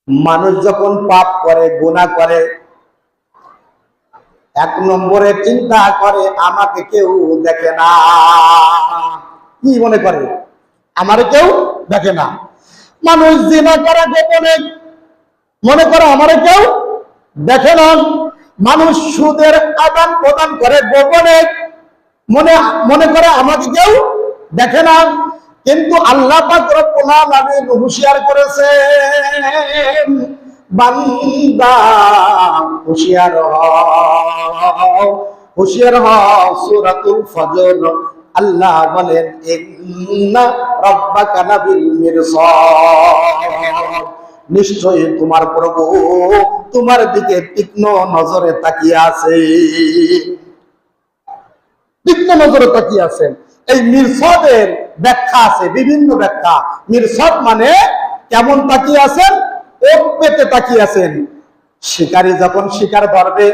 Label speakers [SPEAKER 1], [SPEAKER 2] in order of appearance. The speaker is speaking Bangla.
[SPEAKER 1] মানুষ যখন পাপ করে, গুনাহ করে, এক নম্বরে চিন্তা করে আমাকে কেউ দেখে না। কি মনে করে? আমারে কেউ দেখে না। মানুষ জিনা করে গোপনে, মনে করে আমারে কেউ দেখে না। মানুষ সুদের আদান প্রদান করে গোপনে, মনে করে আমাকে কেউ দেখে না। কিন্তু আল্লাহ পাক রব্বুল আলামিন হুঁশিয়ার করেছেন, বান্দা হুঁশিয়ার হও, হুঁশিয়ার হও। সূরাতুল ফজর আল্লাহ বলেন, ইন্না রাব্বাকা লাবিল মিরসাদ, নিশ্চয়ই তোমার প্রভু তোমার দিকে তীক্ষ্ণ নজরে তাকিয়ে আছে, তীক্ষ্ণ নজরে তাকিয়ে আছেন। এই মিরসাদের ব্যাখ্যা আছে, বিভিন্ন ব্যাখ্যা। মিরসাদ মানে কেমন তাকিয়ে আছেন? ওক পেতে তাকিয়ে আছেন। শিকারী যখন শিকার ধরবে,